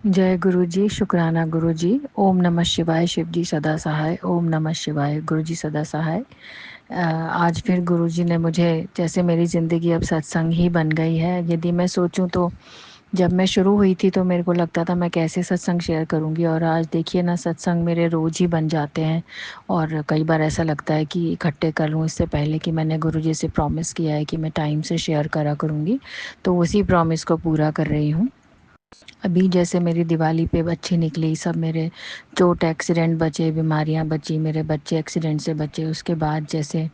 जय गुरु जी, शुक्राना गुरु जी। ओम नमः शिवाय, शिव जी सदा सहाय। ओम नमः शिवाय, गुरु जी सदा सहाय। आज फिर गुरु जी ने मुझे, जैसे मेरी ज़िंदगी अब सत्संग ही बन गई है। यदि मैं सोचूं तो जब मैं शुरू हुई थी तो मेरे को लगता था मैं कैसे सत्संग शेयर करूंगी, और आज देखिए ना, सत्संग मेरे रोज ही बन जाते हैं। और कई बार ऐसा लगता है कि इकट्ठे कर लूँ इससे पहले कि मैंने गुरु जी से प्रॉमिस किया है कि मैं टाइम से शेयर करा करूँगी, तो उसी प्रॉमिस को पूरा कर रही हूँ। अभी जैसे मेरी दिवाली पे अच्छी निकली, सब मेरे चोट एक्सीडेंट बचे, बीमारियां बची, मेरे बच्चे एक्सीडेंट से बचे। उसके बाद जैसे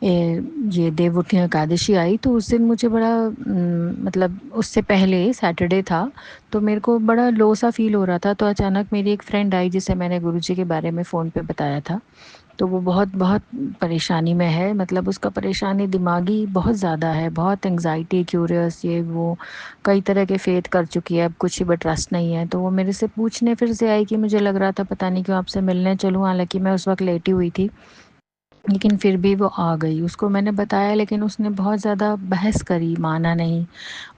ये देवउठनी एकादशी आई तो उस दिन मुझे बड़ा मतलब उससे पहले सैटरडे था, तो मेरे को बड़ा लो सा फील हो रहा था। तो अचानक मेरी एक फ्रेंड आई जिसे मैंने गुरुजी के बारे में फ़ोन पे बताया था। तो वो बहुत बहुत परेशानी में है, मतलब उसका परेशानी दिमागी बहुत ज़्यादा है, बहुत एंग्जाइटी, क्यूरियस, ये वो कई तरह के फेथ कर चुकी है, अब कुछ ही बट ट्रस्ट नहीं है। तो वो मेरे से पूछने फिर से आई कि मुझे लग रहा था पता नहीं क्यों आपसे मिलने चलूँ, हालांकि मैं उस वक्त लेटी हुई थी, लेकिन फिर भी वो आ गई। उसको मैंने बताया लेकिन उसने बहुत ज़्यादा बहस करी, माना नहीं।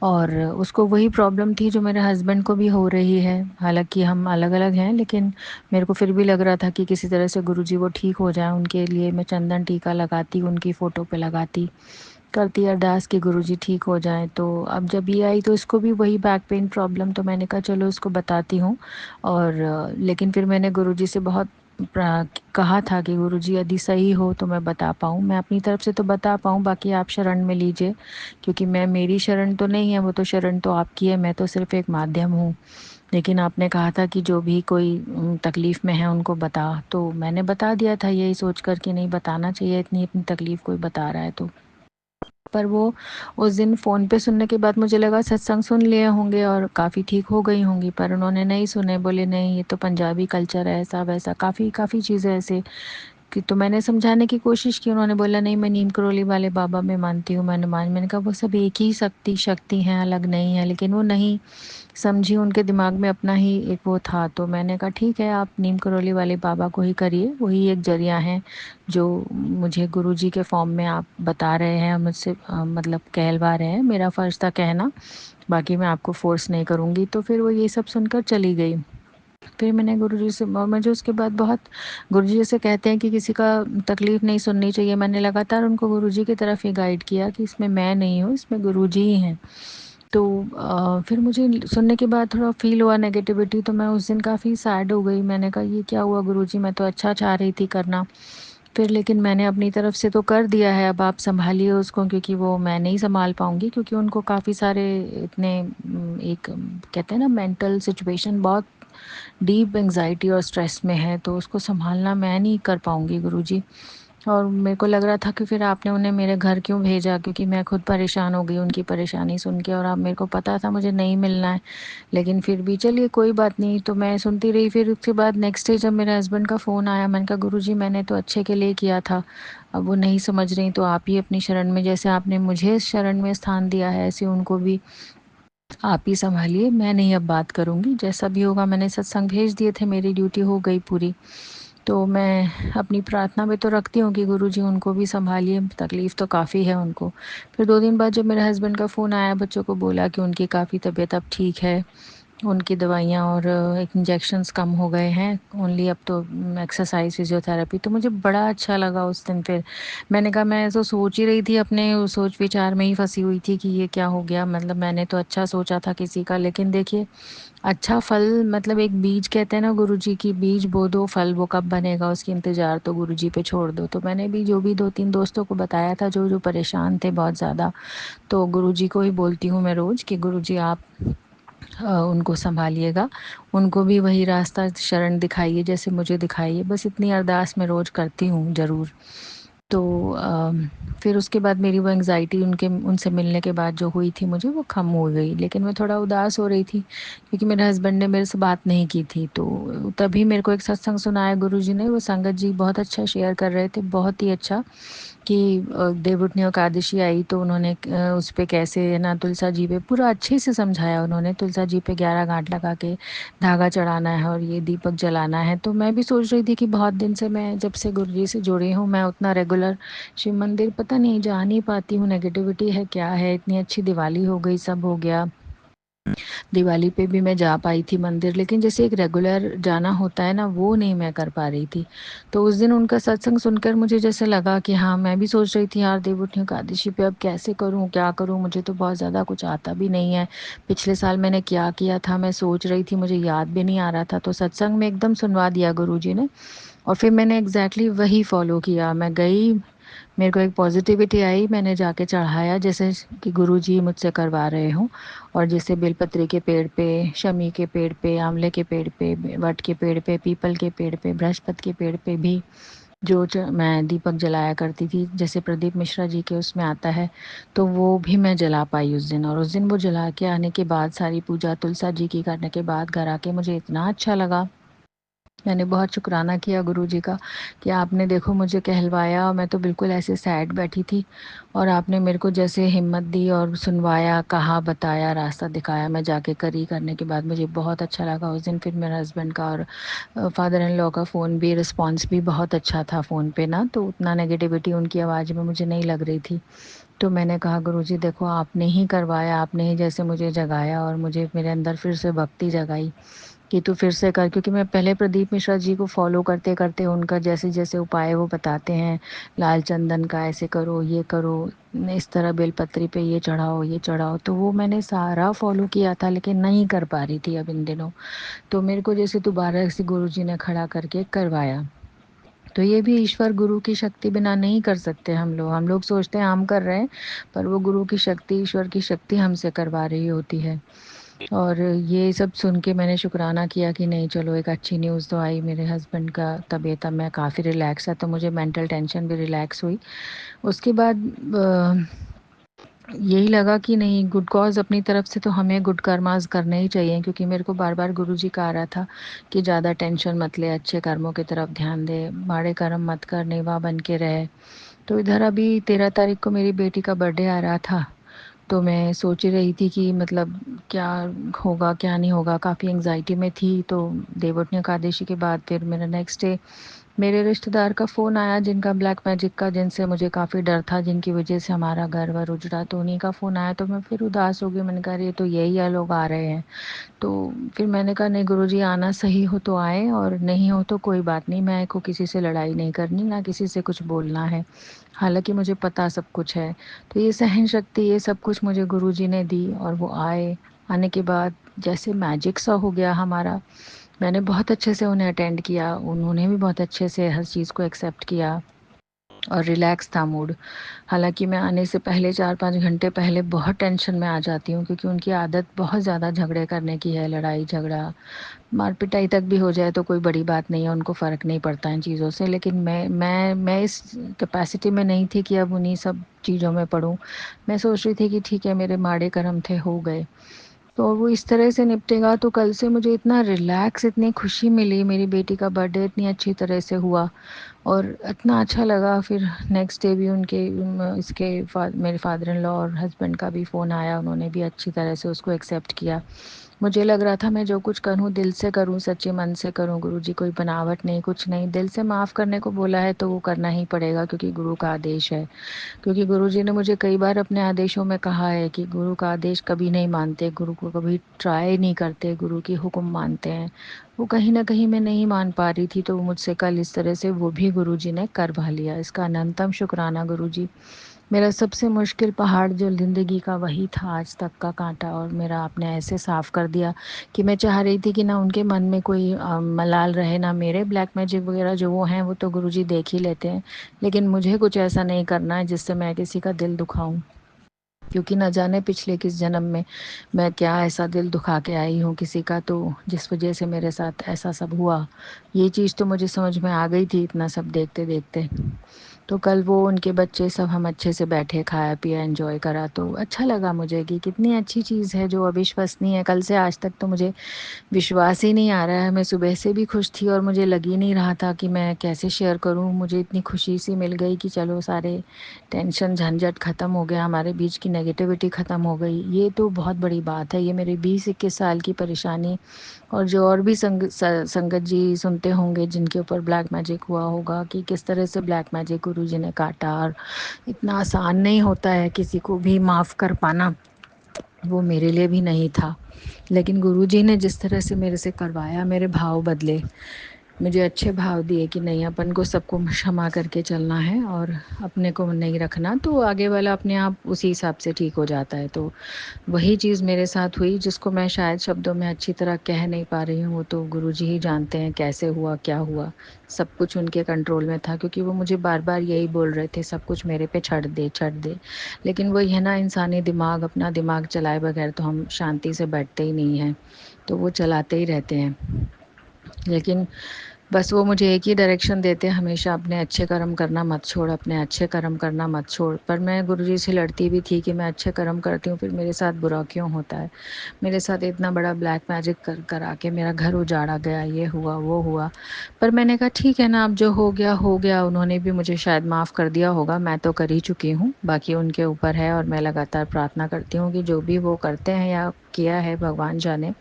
और उसको वही प्रॉब्लम थी जो मेरे हस्बैंड को भी हो रही है, हालांकि हम अलग अलग हैं, लेकिन मेरे को फिर भी लग रहा था कि किसी तरह से गुरुजी वो ठीक हो जाए। उनके लिए मैं चंदन टीका लगाती, उनकी फ़ोटो पे लगाती, करती अरदास कि गुरुजी ठीक हो जाएं। तो अब जब ये आई तो इसको भी वही बैक पेन प्रॉब्लम, तो मैंने कहा चलो इसको बताती हूँ। और लेकिन फिर मैंने गुरुजी से बहुत कहा था कि गुरुजी यदि सही हो तो मैं बता पाऊँ, मैं अपनी तरफ से तो बता पाऊँ, बाकी आप शरण में लीजिए, क्योंकि मैं, मेरी शरण तो नहीं है, वो तो शरण तो आपकी है, मैं तो सिर्फ एक माध्यम हूँ। लेकिन आपने कहा था कि जो भी कोई तकलीफ़ में है उनको बता, तो मैंने बता दिया था यही सोच कर कि नहीं बताना चाहिए, इतनी अपनी तकलीफ़ कोई बता रहा है तो। पर वो उस दिन फ़ोन पे सुनने के बाद मुझे लगा सत्संग सुन लिए होंगे और काफ़ी ठीक हो गई होंगी, पर उन्होंने नहीं सुने, बोले नहीं ये तो पंजाबी कल्चर है, ऐसा वैसा काफ़ी काफ़ी चीज़ें ऐसे कि। तो मैंने समझाने की कोशिश की, उन्होंने बोला नहीं मैं नीम करोली वाले बाबा में मानती हूँ, मैं हनुमान। मैंने कहा वो सब एक ही शक्ति हैं, अलग नहीं है, लेकिन वो नहीं समझी, उनके दिमाग में अपना ही एक वो था। तो मैंने कहा ठीक है, आप नीम करोली वाले बाबा को ही करिए, वही एक जरिया है जो मुझे गुरुजी के फॉर्म में आप बता रहे हैं, मुझसे मतलब कहलवा रहे हैं, मेरा फ़र्ज़ था कहना, बाकी मैं आपको फ़ोर्स नहीं करूँगी। तो फिर वो ये सब सुनकर चली गई। फिर मैंने गुरुजी से, और मुझे उसके बाद बहुत, गुरुजी जैसे कहते हैं कि किसी का तकलीफ़ नहीं सुननी चाहिए, मैंने लगातार उनको गुरुजी की तरफ ही गाइड किया कि इसमें मैं नहीं हूँ, इसमें गुरुजी ही हैं। तो फिर मुझे सुनने के बाद थोड़ा फ़ील हुआ नेगेटिविटी, तो मैं उस दिन काफ़ी सैड हो गई। मैंने कहा ये क्या हुआ गुरुजी, मैं तो अच्छा चाह रही थी करना। फिर लेकिन मैंने अपनी तरफ से तो कर दिया है, अब आप सँभालिए उसको, क्योंकि वो मैं नहीं सँभाल पाऊँगी, क्योंकि उनको काफ़ी सारे इतने एक कहते हैं ना मेंटल सिचुएशन, बहुत डीप एंग्जाइटी और स्ट्रेस में है, तो उसको सँभालना मैं नहीं कर पाऊँगी गुरुजी। और मेरे को लग रहा था कि फिर आपने उन्हें मेरे घर क्यों भेजा, क्योंकि मैं खुद परेशान हो गई उनकी परेशानी सुन के, और अब मेरे को पता था मुझे नहीं मिलना है, लेकिन फिर भी चलिए कोई बात नहीं, तो मैं सुनती रही। फिर उसके बाद नेक्स्ट डे जब मेरे हस्बैंड का फ़ोन आया, मैंने कहा गुरुजी मैंने तो अच्छे के लिए किया था, अब वो नहीं समझ रही तो आप ही अपनी शरण में, जैसे आपने मुझे शरण में स्थान दिया है ऐसे उनको भी आप ही सँभालिए, मैं नहीं अब बात करूँगी, जैसा भी होगा। मैंने सत्संग भेज दिए थे, मेरी ड्यूटी हो गई पूरी। तो मैं अपनी प्रार्थना में तो रखती हूँ कि गुरुजी उनको भी सँभालिए, तकलीफ़ तो काफ़ी है उनको। फिर 2 दिन बाद जब मेरे हस्बैंड का फ़ोन आया, बच्चों को बोला कि उनकी काफ़ी तबीयत अब ठीक है, उनकी दवाइयाँ और इंजेक्शंस कम हो गए हैं, ओनली अब तो एक्सरसाइज, फिज़ियोथेरेपी। तो मुझे बड़ा अच्छा लगा उस दिन। फिर मैंने कहा मैं तो सोच ही रही थी, अपने उस सोच विचार में ही फँसी हुई थी कि ये क्या हो गया, मतलब मैंने तो अच्छा सोचा था किसी का, लेकिन देखिए अच्छा फल, मतलब एक बीज कहते हैं ना गुरुजी की, बीज बो दो फल वो कब बनेगा उसकी इंतज़ार तो गुरुजी पे छोड़ दो। तो मैंने भी जो भी 2-3 दोस्तों को बताया था जो जो परेशान थे बहुत ज़्यादा, तो गुरुजी को ही बोलती हूँ मैं रोज़ कि गुरुजी आप उनको सँभालिएगा, उनको भी वही रास्ता शरण दिखाइए जैसे मुझे दिखाइए, बस इतनी अरदास मैं रोज़ करती हूँ ज़रूर। तो फिर उसके बाद मेरी वो एंग्ज़ायटी उनके उनसे मिलने के बाद जो हुई थी मुझे, वो कम हो गई, लेकिन मैं थोड़ा उदास हो रही थी क्योंकि मेरे हस्बैंड ने मेरे से बात नहीं की थी। तो तभी मेरे को एक सत्संग सुनाया गुरुजी ने, वो संगत जी बहुत अच्छा शेयर कर रहे थे, बहुत ही अच्छा, कि देवउठनी एकादशी आई तो उन्होंने उस पे कैसे है ना, तुलसा जी पे पूरा अच्छे से समझाया उन्होंने, तुलसा जी पे 11 गांठ लगा के धागा चढ़ाना है और ये दीपक जलाना है। तो मैं भी सोच रही थी कि बहुत दिन से, मैं जब से गुरु जी से जुड़ी हूँ, मैं उतना रेगुलर शिव मंदिर पता नहीं जा नहीं पाती हूँ, नेगेटिविटी है क्या है, इतनी अच्छी दिवाली हो गई, सब हो गया, दिवाली पे भी मैं जा पाई थी मंदिर, लेकिन जैसे एक रेगुलर जाना होता है ना, वो नहीं मैं कर पा रही थी। तो उस दिन उनका सत्संग सुनकर मुझे जैसे लगा कि हाँ, मैं भी सोच रही थी यार देवउठनी एकादशी पे अब कैसे करूँ, क्या करूँ, मुझे तो बहुत ज़्यादा कुछ आता भी नहीं है। पिछले साल मैंने क्या किया था मैं सोच रही थी, मुझे याद भी नहीं आ रहा था। तो सत्संग में एकदम सुनवा दिया गुरुजी ने, और फिर मैंने एग्जैक्टली वही फॉलो किया। मैं गई, मेरे को एक पॉजिटिविटी आई, मैंने जाके चढ़ाया जैसे कि गुरुजी मुझसे करवा रहे हों। और जैसे बेलपत्री के पेड़ पे, शमी के पेड़ पे, आंवले के पेड़ पे, वट के पेड़ पे, पीपल के पेड़ पे, बृहस्पति के पेड़ पे भी जो मैं दीपक जलाया करती थी, जैसे प्रदीप मिश्रा जी के उसमें आता है, तो वो भी मैं जला पाई उस दिन। और उस दिन वो जला के आने के बाद, सारी पूजा तुलसा जी की करने के बाद घर आके मुझे इतना अच्छा लगा। मैंने बहुत शुक्राना किया गुरुजी का कि आपने देखो मुझे कहलवाया, और मैं तो बिल्कुल ऐसे सैड बैठी थी, और आपने मेरे को जैसे हिम्मत दी और सुनवाया, कहा, बताया, रास्ता दिखाया। मैं जाके करी, करने के बाद मुझे बहुत अच्छा लगा उस दिन। फिर मेरे हस्बैंड का और फादर इन लॉ का फ़ोन भी, रिस्पॉन्स भी बहुत अच्छा था फ़ोन पे ना, तो उतना नेगेटिविटी उनकी आवाज़ में मुझे नहीं लग रही थी। तो मैंने कहा गुरुजी देखो आपने ही करवाया, आपने ही जैसे मुझे जगाया और मुझे मेरे अंदर फिर से भक्ति जगाई कि तू फिर से कर। क्योंकि मैं पहले प्रदीप मिश्रा जी को फॉलो करते करते उनका जैसे जैसे उपाय वो बताते हैं, लाल चंदन का ऐसे करो, ये करो, इस तरह बेलपत्री पे ये चढ़ाओ, ये चढ़ाओ, तो वो मैंने सारा फॉलो किया था, लेकिन नहीं कर पा रही थी अब इन दिनों। तो मेरे को जैसे दोबारा से गुरु जी ने खड़ा करके करवाया। तो ये भी ईश्वर गुरु की शक्ति बिना नहीं कर सकते हम लोग सोचते हैं हम कर रहे हैं, पर वो गुरु की शक्ति, ईश्वर की शक्ति हमसे करवा रही होती है। और ये सब सुन के मैंने शुक्राना किया कि नहीं चलो एक अच्छी न्यूज़ तो आई, मेरे हस्बैंड का तबीयत अब मैं काफ़ी रिलैक्स है, तो मुझे मेंटल टेंशन भी रिलैक्स हुई। उसके बाद यही लगा कि नहीं, गुड कॉज़ अपनी तरफ से तो हमें गुड कर्मास करने ही चाहिए, क्योंकि मेरे को बार बार गुरुजी का आ रहा था कि ज़्यादा टेंशन मत ले, अच्छे कर्मों की तरफ ध्यान दे, माड़े कर्म मत कर, नेवा बन के रहे। तो इधर अभी 13 तारीख को मेरी बेटी का बर्थडे आ रहा था, तो मैं सोच ही रही थी कि मतलब क्या होगा क्या नहीं होगा, काफ़ी एंग्जाइटी में थी। तो देवउठनी एकादशी के बाद फिर मेरा नेक्स्ट डे मेरे रिश्तेदार का फ़ोन आया, जिनका ब्लैक मैजिक का, जिनसे मुझे काफ़ी डर था, जिनकी वजह से हमारा घर वर उजड़ा, तो उन्हीं का फ़ोन आया। तो मैं फिर उदास हो गई, मैंने कहा ये तो यही है, लोग आ रहे हैं। तो फिर मैंने कहा नहीं गुरुजी, आना सही हो तो आए, और नहीं हो तो कोई बात नहीं, मैं को किसी से लड़ाई नहीं करनी, ना किसी से कुछ बोलना है, हालांकि मुझे पता सब कुछ है। तो ये सहन शक्ति, ये सब कुछ मुझे गुरुजी ने दी, और वो आए। आने के बाद जैसे मैजिक सा हो गया हमारा। मैंने बहुत अच्छे से उन्हें अटेंड किया, उन्होंने भी बहुत अच्छे से हर चीज़ को एक्सेप्ट किया, और रिलैक्स था मूड। हालांकि मैं आने से पहले 4-5 घंटे पहले बहुत टेंशन में आ जाती हूँ, क्योंकि उनकी आदत बहुत ज़्यादा झगड़े करने की है, लड़ाई झगड़ा, मार पिटाई तक भी हो जाए तो कोई बड़ी बात नहीं है, उनको फ़र्क नहीं पड़ता इन चीज़ों से। लेकिन मैं इस कैपेसिटी में नहीं थी कि अब उन्हीं सब चीज़ों में पढ़ूँ। मैं सोच रही थी कि ठीक है, मेरे माड़े कर्म थे, हो गए, तो वो इस तरह से निपटेगा। तो कल से मुझे इतना रिलैक्स, इतनी खुशी मिली, मेरी बेटी का बर्थडे इतनी अच्छी तरह से हुआ, और इतना अच्छा लगा। फिर नेक्स्ट डे भी उनके मेरे फादर इन लॉ और हस्बैंड का भी फ़ोन आया, उन्होंने भी अच्छी तरह से उसको एक्सेप्ट किया। मुझे लग रहा था मैं जो कुछ करूँ दिल से करूँ, सच्चे मन से करूँ गुरुजी, कोई बनावट नहीं, कुछ नहीं, दिल से माफ़ करने को बोला है तो वो करना ही पड़ेगा, क्योंकि गुरु का आदेश है। क्योंकि गुरुजी ने मुझे कई बार अपने आदेशों में कहा है कि गुरु का आदेश कभी नहीं मानते, गुरु को कभी ट्राई नहीं करते, गुरु की हुक्म मानते हैं। वो कहीं ना कहीं मैं नहीं मान पा रही थी, तो मुझसे कल इस तरह से वो भी गुरुजी ने करवा लिया। इसका अनंतम शुक्राना गुरुजी। मेरा सबसे मुश्किल पहाड़ जो ज़िंदगी का वही था आज तक का कांटा, और मेरा आपने ऐसे साफ़ कर दिया कि मैं चाह रही थी कि ना उनके मन में कोई मलाल रहे, ना मेरे। ब्लैक मैजिक वगैरह जो वो हैं वो तो गुरुजी देख ही लेते हैं, लेकिन मुझे कुछ ऐसा नहीं करना है जिससे मैं किसी का दिल दुखाऊं। क्योंकि न जाने पिछले किस जन्म में मैं क्या ऐसा दिल दुखा के आई हूँ किसी का, तो जिस वजह से मेरे साथ ऐसा सब हुआ। ये चीज़ तो मुझे समझ में आ गई थी इतना सब देखते देखते। तो कल वो उनके बच्चे सब हम अच्छे से बैठे, खाया पिया, एंजॉय करा, तो अच्छा लगा मुझे कि कितनी अच्छी चीज़ है जो अविश्वसनीय है। कल से आज तक तो मुझे विश्वास ही नहीं आ रहा है। मैं सुबह से भी खुश थी, और मुझे लग ही नहीं रहा था कि मैं कैसे शेयर करूं। मुझे इतनी खुशी सी मिल गई कि चलो सारे टेंशन झंझट ख़त्म हो गया, हमारे बीच की नेगेटिविटी ख़त्म हो गई। ये तो बहुत बड़ी बात है। ये मेरे 20-21 साल की परेशानी, और जो और भी संगत जी सुनते होंगे जिनके ऊपर ब्लैक मैजिक हुआ होगा कि किस तरह से ब्लैक मैजिक गुरु जी ने काटा, और इतना आसान नहीं होता है किसी को भी माफ़ कर पाना। वो मेरे लिए भी नहीं था। लेकिन गुरुजी ने जिस तरह से मेरे से करवाया, मेरे भाव बदले, मुझे अच्छे भाव दिए कि नहीं, अपन को सबको क्षमा करके चलना है और अपने को नहीं रखना, तो आगे वाला अपने आप उसी हिसाब से ठीक हो जाता है। तो वही चीज़ मेरे साथ हुई, जिसको मैं शायद शब्दों में अच्छी तरह कह नहीं पा रही हूँ। वो तो गुरुजी ही जानते हैं कैसे हुआ, क्या हुआ। सब कुछ उनके कंट्रोल में था, क्योंकि वो मुझे बार बार यही बोल रहे थे, सब कुछ मेरे पे छੱड दे, छੱड दे। लेकिन वही है ना, इंसानी दिमाग, अपना दिमाग चलाए बगैर तो हम शांति से बैठते ही नहीं हैं, तो वो चलाते ही रहते हैं। लेकिन बस वो मुझे एक ही डायरेक्शन देते हैं हमेशा, अपने अच्छे कर्म करना मत छोड़, अपने अच्छे कर्म करना मत छोड़। पर मैं गुरुजी से लड़ती भी थी कि मैं अच्छे कर्म करती हूँ, फिर मेरे साथ बुरा क्यों होता है। मेरे साथ इतना बड़ा ब्लैक मैजिक कर करा के मेरा घर उजाड़ा गया, ये हुआ वो हुआ। पर मैंने कहा ठीक है ना, अब जो हो गया हो गया। उन्होंने भी मुझे शायद माफ़ कर दिया होगा, मैं तो कर ही चुकी हूँ, बाकी उनके ऊपर है। और मैं लगातार प्रार्थना करती हूँ कि जो भी वो करते हैं या किया है, भगवान जाने।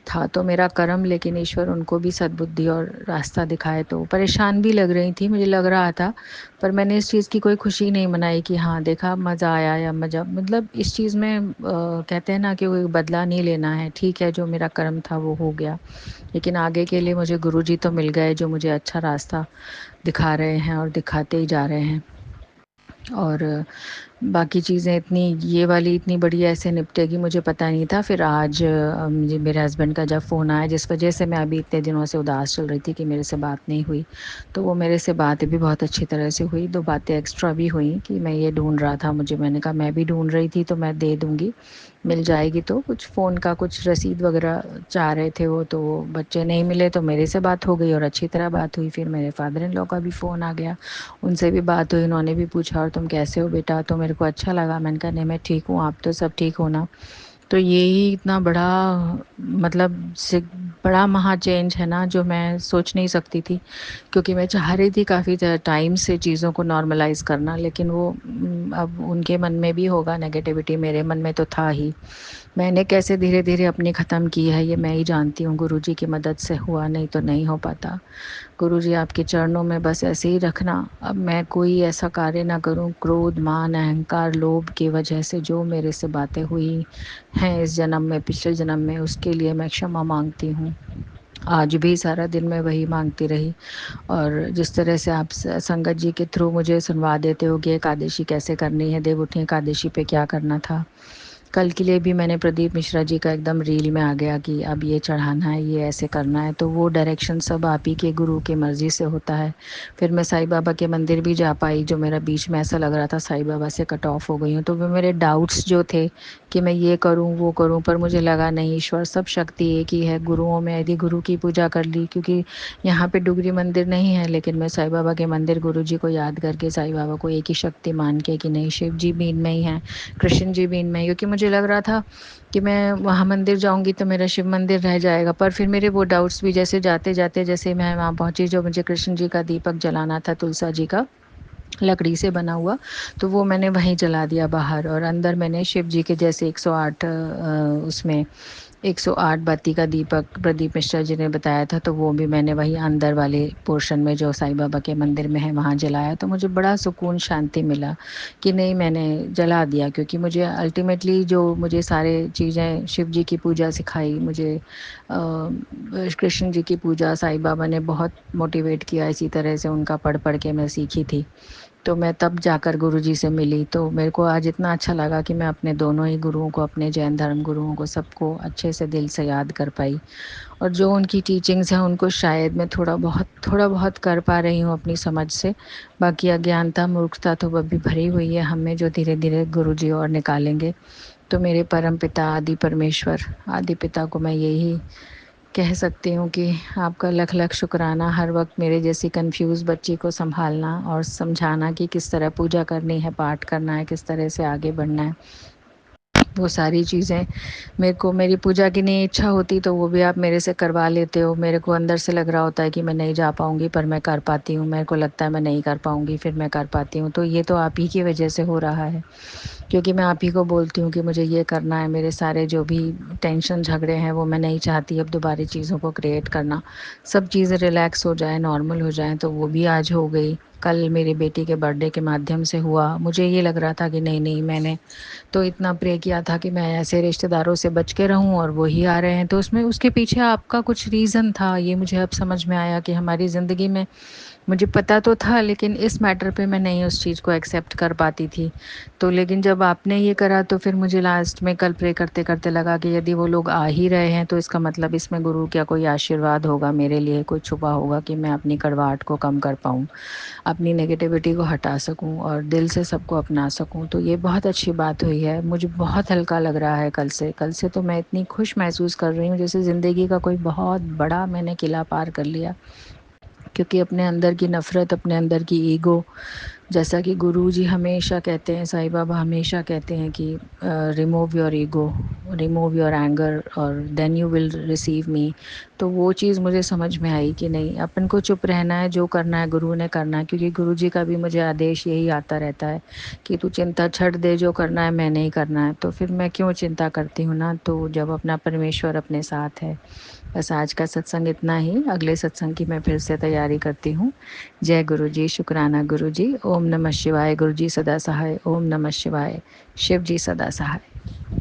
था तो मेरा कर्म, लेकिन ईश्वर उनको भी सद्बुद्धि और रास्ता दिखाए। तो परेशान भी लग रही थी, मुझे लग रहा था, पर मैंने इस चीज़ की कोई खुशी नहीं मनाई कि हाँ देखा मज़ा आया, या मज़ा मतलब इस चीज़ में कहते हैं ना कि कोई बदला नहीं लेना है। ठीक है, जो मेरा कर्म था वो हो गया, लेकिन आगे के लिए मुझे गुरुजी तो मिल गए, जो मुझे अच्छा रास्ता दिखा रहे हैं और दिखाते ही जा रहे हैं। और बाकी चीज़ें इतनी, ये वाली इतनी बड़ी ऐसे निपटेगी मुझे पता नहीं था। फिर आज मुझे मेरे हस्बैंड का जब फ़ोन आया, जिस वजह से मैं अभी इतने दिनों से उदास चल रही थी कि मेरे से बात नहीं हुई, तो वो मेरे से बात भी बहुत अच्छी तरह से हुई। 2 बातें एक्स्ट्रा भी हुई कि मैं ये ढूँढ रहा था, मुझे, मैंने कहा मैं भी ढूँढ रही थी, तो मैं दे दूँगी, मिल जाएगी। तो कुछ फ़ोन का कुछ रसीद वग़ैरह चाह रहे थे वो, तो वो बच्चे नहीं मिले, तो मेरे से बात हो गई और अच्छी तरह बात हुई। फिर मेरे फादर इन लॉ का भी फ़ोन आ गया, उनसे भी बात हुई। उन्होंने भी पूछा और तुम कैसे हो बेटा, तो मेरे को अच्छा लगा। मैंने कहा नहीं मैं ठीक हूँ, आप तो सब ठीक हो ना। तो यही इतना बड़ा, मतलब से बड़ा महा चेंज है ना, जो मैं सोच नहीं सकती थी। क्योंकि मैं चाह रही थी काफ़ी टाइम से चीज़ों को नॉर्मलाइज़ करना, लेकिन वो अब उनके मन में भी होगा नेगेटिविटी, मेरे मन में तो था ही। मैंने कैसे धीरे-धीरे अपनी ख़त्म की है, ये मैं ही जानती हूँ। गुरुजी की मदद से हुआ, नहीं तो नहीं हो पाता। गुरुजी आपके चरणों में बस ऐसे ही रखना। अब मैं कोई ऐसा कार्य ना करूँ, क्रोध, मान, अहंकार, लोभ की वजह से जो मेरे से बातें हुई हैं इस जन्म में, पिछले जन्म में, उसके लिए मैं क्षमा माँगती हूँ। आज भी सारा दिन मैं वही माँगती रही। और जिस तरह से आप संगत जी के थ्रू मुझे सुनवा देते हो कि एकादशी कैसे करनी है, देवउठनी एकादशी पे क्या करना था, कल के लिए भी मैंने प्रदीप मिश्रा जी का एकदम रील में आ गया कि अब ये चढ़ाना है, ये ऐसे करना है, तो वो डायरेक्शन सब आप ही के गुरु के मर्ज़ी से होता है। फिर मैं साईं बाबा के मंदिर भी जा पाई, जो मेरा बीच में ऐसा लग रहा था साईं बाबा से कट ऑफ हो गई हूँ। तो वो मेरे डाउट्स जो थे कि मैं ये करूँ वो करूँ, पर मुझे लगा नहीं, ईश्वर सब शक्ति एक ही है। गुरुओं में यदि गुरु की पूजा कर ली, क्योंकि यहाँ पे डुगरी मंदिर नहीं है, लेकिन मैं साईं बाबा के मंदिर गुरु जी को याद करके, साईं बाबा को एक ही शक्ति मान के कि नहीं, शिव जी भी इनमें ही हैं, कृष्ण जी भी इनमें ही। क्योंकि मुझे लग रहा था कि मैं वहाँ मंदिर जाऊँगी तो मेरा शिव मंदिर रह जाएगा, पर फिर मेरे वो डाउट्स भी, जैसे जाते जाते जैसे मैं वहाँ पहुँची, जो मुझे कृष्ण जी का दीपक जलाना था, तुलसा जी का, लकड़ी से बना हुआ, तो वो मैंने वहीं जला दिया बाहर। और अंदर मैंने शिव जी के जैसे 108 उसमें 108 बाती का दीपक प्रदीप मिश्रा जी ने बताया था, तो वो भी मैंने वहीं अंदर वाले पोर्शन में, जो साईं बाबा के मंदिर में है, वहाँ जलाया। तो मुझे बड़ा सुकून, शांति मिला कि नहीं, मैंने जला दिया। क्योंकि मुझे अल्टीमेटली जो मुझे सारे चीज़ें शिव जी की पूजा सिखाई, मुझे कृष्ण जी की पूजा साईं बाबा ने बहुत मोटिवेट किया, इसी तरह से उनका पढ़ पढ़ के मैं सीखी थी। तो मैं तब जाकर गुरुजी से मिली, तो मेरे को आज इतना अच्छा लगा कि मैं अपने दोनों ही गुरुओं को, अपने जैन धर्म गुरुओं को, सबको अच्छे से दिल से याद कर पाई। और जो उनकी टीचिंग्स हैं उनको शायद मैं थोड़ा बहुत कर पा रही हूँ अपनी समझ से। बाकी अज्ञानता, मूर्खता तो वो भी भरी हुई है हमें, जो धीरे धीरे गुरुजी और निकालेंगे। तो मेरे परम पिता आदि परमेश्वर, आदि पिता को मैं यही कह सकती हूँ कि आपका लख लख शुक्राना, हर वक्त मेरे जैसी कंफ्यूज बच्ची को संभालना और समझाना कि किस तरह पूजा करनी है, पाठ करना है, किस तरह से आगे बढ़ना है। वो सारी चीज़ें मेरे को, मेरी पूजा की नहीं इच्छा होती तो वो भी आप मेरे से करवा लेते हो। मेरे को अंदर से लग रहा होता है कि मैं नहीं जा पाऊँगी, पर मैं कर पाती हूँ। मेरे को लगता है मैं नहीं कर पाऊँगी, फिर मैं कर पाती हूँ। तो ये तो आप ही की वजह से हो रहा है। क्योंकि मैं आप ही को बोलती हूँ कि मुझे ये करना है, मेरे सारे जो भी टेंशन झगड़े हैं वो मैं नहीं चाहती अब दोबारा चीज़ों को क्रिएट करना, सब चीज़ें रिलैक्स हो जाए, नॉर्मल हो जाएं, तो वो भी आज हो गई। कल मेरी बेटी के बर्थडे के माध्यम से हुआ। मुझे ये लग रहा था कि नहीं नहीं, मैंने तो इतना प्रे किया था कि मैं ऐसे रिश्तेदारों से बच के रहूं और वो ही आ रहे हैं, तो उसमें उसके पीछे आपका कुछ रीज़न था, ये मुझे अब समझ में आया कि हमारी ज़िंदगी में, मुझे पता तो था लेकिन इस मैटर पे मैं नहीं उस चीज़ को एक्सेप्ट कर पाती थी। तो लेकिन जब आपने ये करा तो फिर मुझे लास्ट में कल प्रे करते करते लगा कि यदि वो लोग आ ही रहे हैं तो इसका मतलब इसमें गुरु का कोई आशीर्वाद होगा मेरे लिए, कोई छुपा होगा कि मैं अपनी कड़वाहट को कम कर पाऊँ, अपनी नेगेटिविटी को हटा सकूं और दिल से सबको अपना सकूं। तो ये बहुत अच्छी बात हुई है, मुझे बहुत हल्का लग रहा है कल से तो मैं इतनी खुश महसूस कर रही हूँ जैसे ज़िंदगी का कोई बहुत बड़ा मैंने किला पार कर लिया। क्योंकि अपने अंदर की नफ़रत, अपने अंदर की ईगो, जैसा कि गुरुजी हमेशा कहते हैं, साईं बाबा हमेशा कहते हैं कि remove your ego, remove your anger और देन यू विल रिसीव मी। तो वो चीज़ मुझे समझ में आई कि नहीं, अपन को चुप रहना है, जो करना है गुरु ने करना है, क्योंकि गुरुजी का भी मुझे आदेश यही आता रहता है कि तू चिंता छੱਡ दे, जो करना है मैंने ही करना है, तो फिर मैं क्यों चिंता करती हूँ ना। तो जब अपना परमेश्वर अपने साथ है। बस आज का सत्संग इतना ही, अगले सत्संग की मैं फिर से तैयारी करती हूँ। जय गुरु जी, शुक्राना गुरु जी। ओम नमः शिवाय। गुरु जी सदा सहाय। ओम नमः शिवाय। शिव जी सदा सहाय।